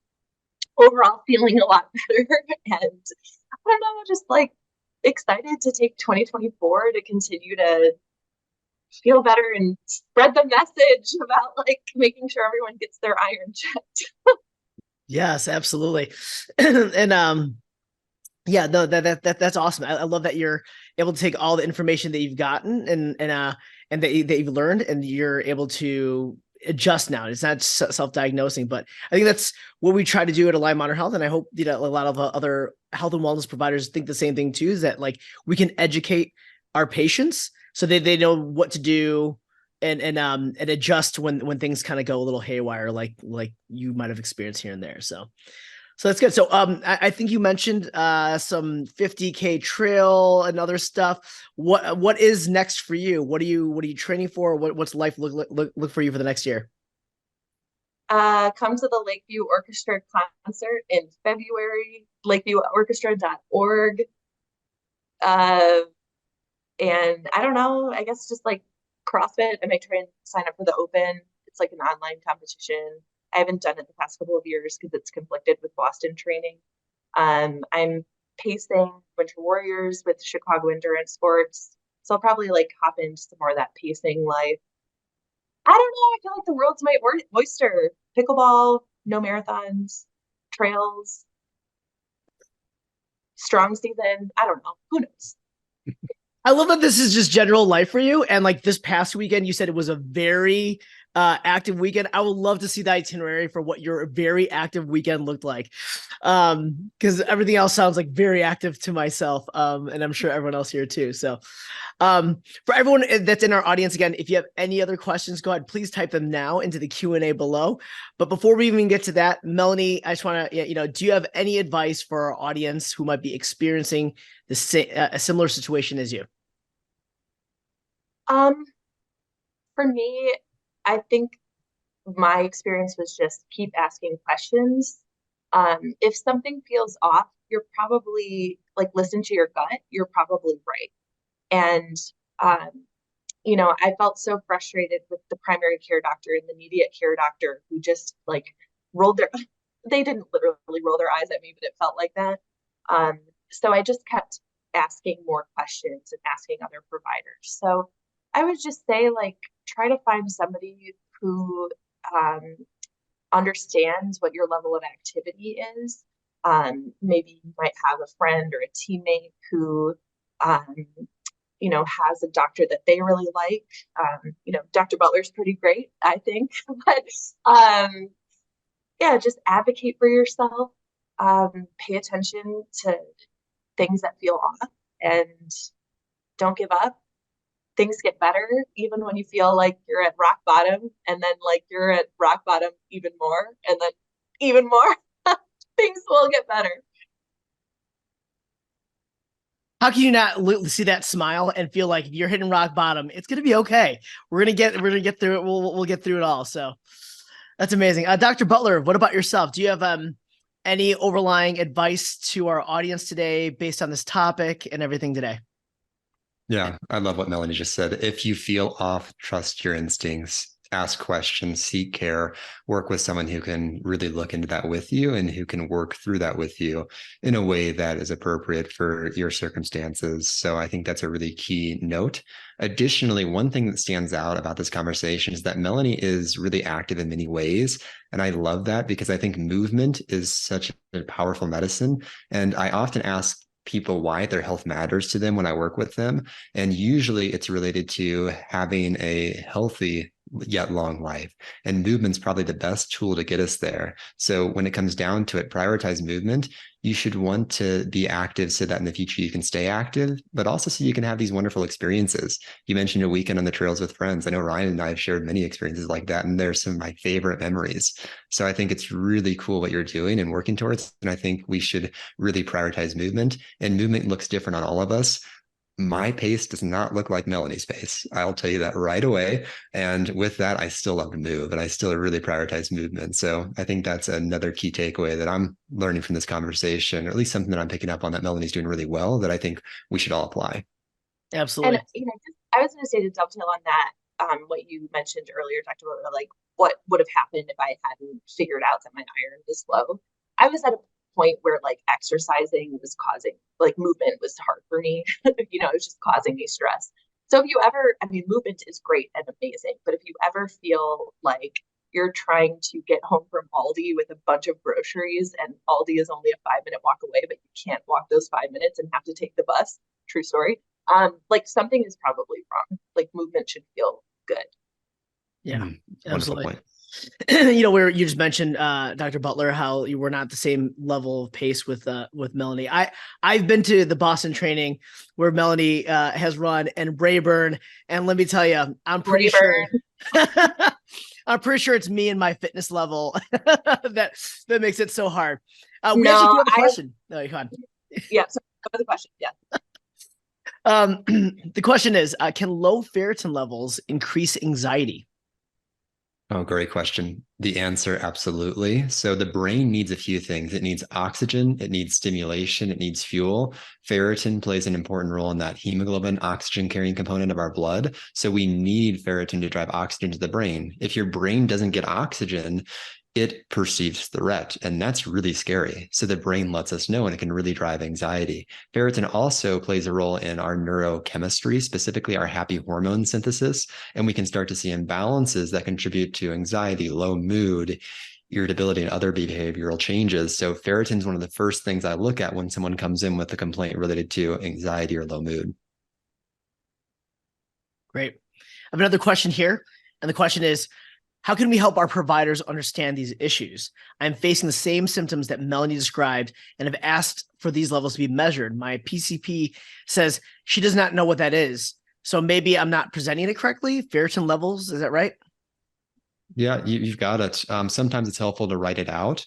S2: overall feeling a lot better. And I don't know, just like excited to take 2024 to continue to feel better and spread the message about like making sure everyone gets their iron checked.
S1: Yes, absolutely. And yeah, no, that's awesome. I love that you're able to take all the information that you've gotten and that you've learned, and you're able to adjust now. It's not self-diagnosing, but I think that's what we try to do at Align Modern Health. And I hope a lot of other health and wellness providers think the same thing too, is that like we can educate our patients so they know what to do and adjust when things kind of go a little haywire, like you might have experienced here and there. So So that's good. So I think you mentioned some 50K trail and other stuff. What is next for you? What are you training for? What's life look for you for the next year?
S2: Come to the Lakeview Orchestra concert in February, lakevieworchestra.org. Uh, and I don't know, I guess just like CrossFit. I might try and sign up for the Open. It's like an online competition. I haven't done it the past couple of years because it's conflicted with Boston training. I'm pacing Winter Warriors with Chicago Endurance Sports. So I'll probably like hop into some more of that pacing life. I don't know. I feel like the world's my oyster. Pickleball, no marathons, trails, strong season. I don't know. Who knows?
S1: I love that this is just general life for you. And like this past weekend, you said it was a very active weekend. I would love to see the itinerary for what your very active weekend looked like. Because everything else sounds like very active to myself. And I'm sure everyone else here too. So for everyone that's in our audience, again, if you have any other questions, go ahead, please type them now into the Q&A below. But before we even get to that, Melanie, I just want to, do you have any advice for our audience who might be experiencing a similar situation as you?
S2: For me, I think my experience was just keep asking questions. If something feels off, you're probably like listen to your gut. You're probably right. And I felt so frustrated with the primary care doctor and the immediate care doctor who just like rolled their they didn't literally roll their eyes at me, but it felt like that. So I just kept asking more questions and asking other providers. So I would just say like try to find somebody who understands what your level of activity is. Maybe you might have a friend or a teammate who has a doctor that they really like. Dr. Butler's pretty great, I think. But yeah, just advocate for yourself. Pay attention to things that feel off and don't give up. Things get better even when you feel like you're at rock bottom, and then like you're at rock bottom even more, and then even more. Things will get better.
S1: How can you not see that smile and feel like if you're hitting rock bottom, it's gonna be okay. We're gonna get through it. We'll get through it all. So that's amazing. Dr. Butler, what about yourself? Do you have any overlying advice to our audience today based on this topic and everything today?
S3: Yeah, I love what Melanie just said. If you feel off, trust your instincts, ask questions, seek care, work with someone who can really look into that with you and who can work through that with you in a way that is appropriate for your circumstances. So I think that's a really key note. Additionally, one thing that stands out about this conversation is that Melanie is really active in many ways. And I love that because I think movement is such a powerful medicine. And I often ask people why their health matters to them when I work with them. And usually it's related to having a healthy yet long life. And movement's probably the best tool to get us there. So when it comes down to it, prioritize movement. You should want to be active so that in the future you can stay active, but also so you can have these wonderful experiences. You mentioned a weekend on the trails with friends. I know Ryan and I have shared many experiences like that, and they're some of my favorite memories. So I think it's really cool what you're doing and working towards. And I think we should really prioritize movement, and movement looks different on all of us. My pace does not look like Melanie's pace. I'll tell you that right away. And with that, I still love to move and I still really prioritize movement. So I think that's another key takeaway that I'm learning from this conversation, or at least something that I'm picking up on that Melanie's doing really well that I think we should all apply.
S1: Absolutely.
S2: And I was going to say to dovetail on that, what you mentioned earlier, Dr. Butler, like what would have happened if I hadn't figured out that my iron was low. I was at a point where like exercising was causing like movement was hard for me. It was just causing me stress. So if you ever, movement is great and amazing, but if you ever feel like you're trying to get home from Aldi with a bunch of groceries and Aldi is only a 5-minute walk away, but you can't walk those 5 minutes and have to take the bus, true story. Like something is probably wrong. Like movement should feel good.
S1: Yeah, absolutely.
S3: Point.
S1: Where you just mentioned Dr. Butler, how you were not the same level of pace with Melanie. I've been to the Boston training where Melanie has run, and Rayburn, and let me tell you, I'm pretty sure I'm pretty sure it's me and my fitness level that makes it so hard. We actually do
S2: No,
S1: have a question. No, go on.
S2: yeah. So what was the question? Yeah.
S1: The question is, can low ferritin levels increase anxiety?
S3: Oh, great question. The answer, absolutely. So the brain needs a few things. It needs oxygen, it needs stimulation, it needs fuel. Ferritin plays an important role in that hemoglobin oxygen carrying component of our blood. So we need ferritin to drive oxygen to the brain. If your brain doesn't get oxygen, it perceives threat, and that's really scary. So the brain lets us know, and it can really drive anxiety. Ferritin also plays a role in our neurochemistry, specifically our happy hormone synthesis, and we can start to see imbalances that contribute to anxiety, low mood, irritability, and other behavioral changes. So ferritin is one of the first things I look at when someone comes in with a complaint related to anxiety or low mood.
S1: Great. I have another question here, and the question is, how can we help our providers understand these issues? I'm facing the same symptoms that Melanie described and have asked for these levels to be measured. My PCP says she does not know what that is. So maybe I'm not presenting it correctly. Ferritin levels, is that right?
S3: Yeah, you've got it. Sometimes it's helpful to write it out.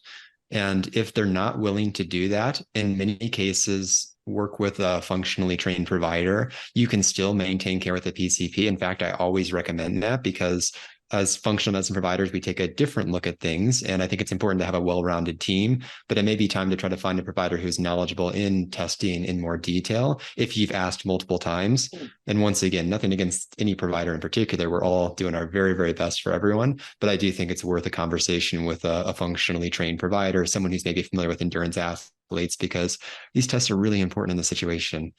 S3: And if they're not willing to do that, in many cases, work with a functionally trained provider. You can still maintain care with a PCP. In fact, I always recommend that because as functional medicine providers, we take a different look at things. And I think it's important to have a well-rounded team, but it may be time to try to find a provider who's knowledgeable in testing in more detail if you've asked multiple times. And once again, nothing against any provider in particular. We're all doing our very, very best for everyone. But I do think it's worth a conversation with a functionally trained provider, someone who's maybe familiar with endurance athletes, because these tests are really important in the situation.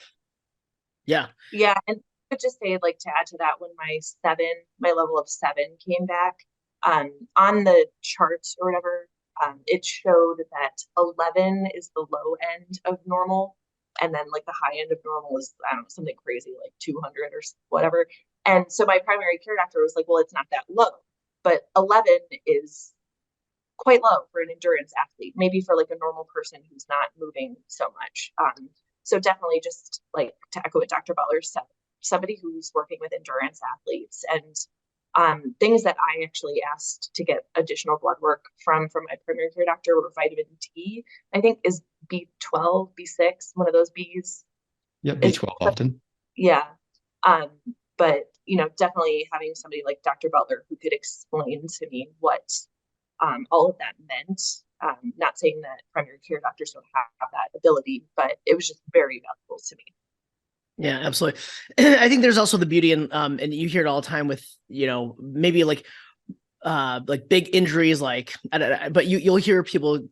S1: Yeah.
S2: Yeah. And I would just say, like, to add to that, when my level of 7 came back, on the charts or whatever, it showed that 11 is the low end of normal. And then like the high end of normal is, I don't know, something crazy like 200 or whatever. And so my primary care doctor was like, well, it's not that low, but 11 is quite low for an endurance athlete, maybe for like a normal person who's not moving so much. So definitely, just like to echo what Dr. Butler said, somebody who's working with endurance athletes, and things that I actually asked to get additional blood work from my primary care doctor were vitamin D, I think is B12, B6, one of those Bs.
S3: Yep, B12 often.
S2: Yeah. But definitely having somebody like Dr. Butler who could explain to me what all of that meant. Not saying that primary care doctors don't have that ability, but it was just very valuable to me.
S1: Yeah, absolutely. I think there's also the beauty in, and you hear it all the time with, maybe like big injuries, but you'll hear people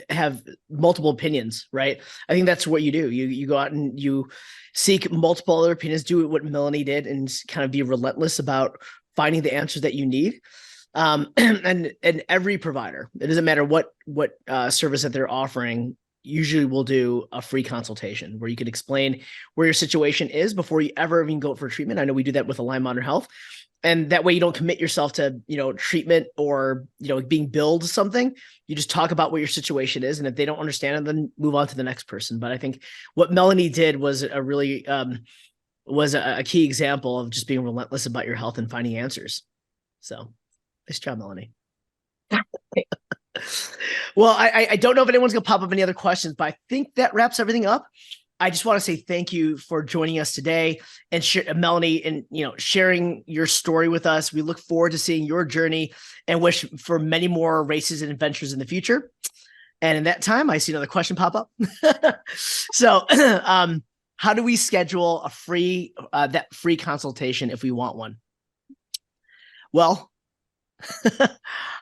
S1: have multiple opinions, right? I think that's what you do. You go out and you seek multiple other opinions, do what Melanie did, and kind of be relentless about finding the answers that you need. And every provider, it doesn't matter what service that they're offering, usually will do a free consultation where you can explain where your situation is before you ever even go for treatment. I know we do that with Align Modern Health, and that way you don't commit yourself to, treatment or, being billed something. You just talk about what your situation is. And if they don't understand it, then move on to the next person. But I think what Melanie did was a really, was a key example of just being relentless about your health and finding answers. So nice job, Melanie. Well, I don't know if anyone's going to pop up any other questions, but I think that wraps everything up. I just want to say thank you for joining us today and Melanie, and sharing your story with us. We look forward to seeing your journey and wish for many more races and adventures in the future. And in that time, I see another question pop up. So, how do we schedule a free consultation if we want one? Well,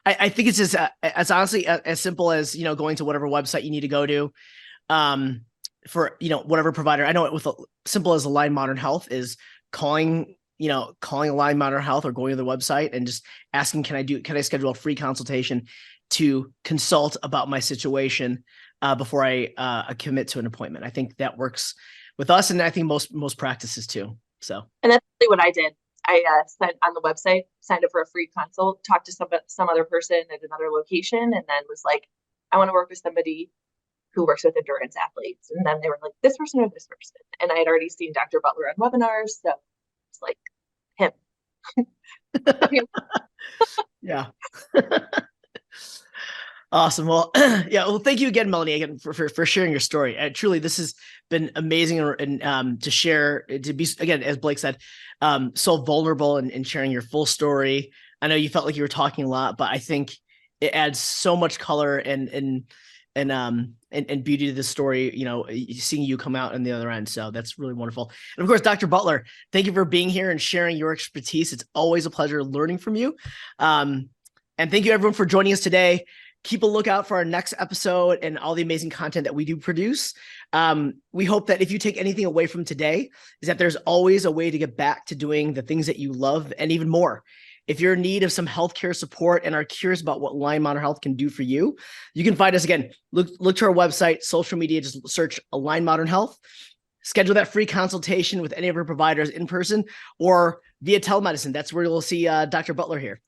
S1: I think it's as honestly as simple as, going to whatever website you need to go to, for, whatever provider. I know it with simple as Align Modern Health is calling Align Modern Health or going to the website and just asking, can I schedule a free consultation to consult about my situation before I commit to an appointment. I think that works with us, and I think most practices too. So,
S2: and that's really what I did. I sent on the website, signed up for a free consult, talked to some other person at another location, and then was like, I want to work with somebody who works with endurance athletes. And then they were like, this person or this person. And I had already seen Dr. Butler on webinars. So it's like him.
S1: Yeah. Awesome. Well, yeah. Well, thank you again, Melanie, again for sharing your story. Truly, this has been amazing, and to share, to be, again, as Blake said, so vulnerable and sharing your full story. I know you felt like you were talking a lot, but I think it adds so much color and beauty to the story. You know, seeing you come out on the other end, so that's really wonderful. And of course, Dr. Butler, thank you for being here and sharing your expertise. It's always a pleasure learning from you. And thank you everyone for joining us today. Keep a lookout for our next episode and all the amazing content that we do produce. We hope that if you take anything away from today, is that there's always a way to get back to doing the things that you love and even more. If you're in need of some healthcare support and are curious about what Align Modern Health can do for you, you can find us again. Look to our website, social media, just search Align Modern Health. Schedule that free consultation with any of our providers in person or via telemedicine. That's where you'll see Dr. Butler here.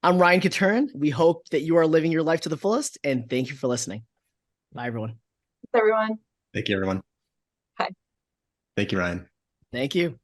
S1: I'm Ryan Katurin. We hope that you are living your life to the fullest, and thank you for listening. Bye, everyone.
S2: Thanks, everyone.
S3: Thank you, everyone.
S2: Bye.
S3: Thank you, Ryan.
S1: Thank you.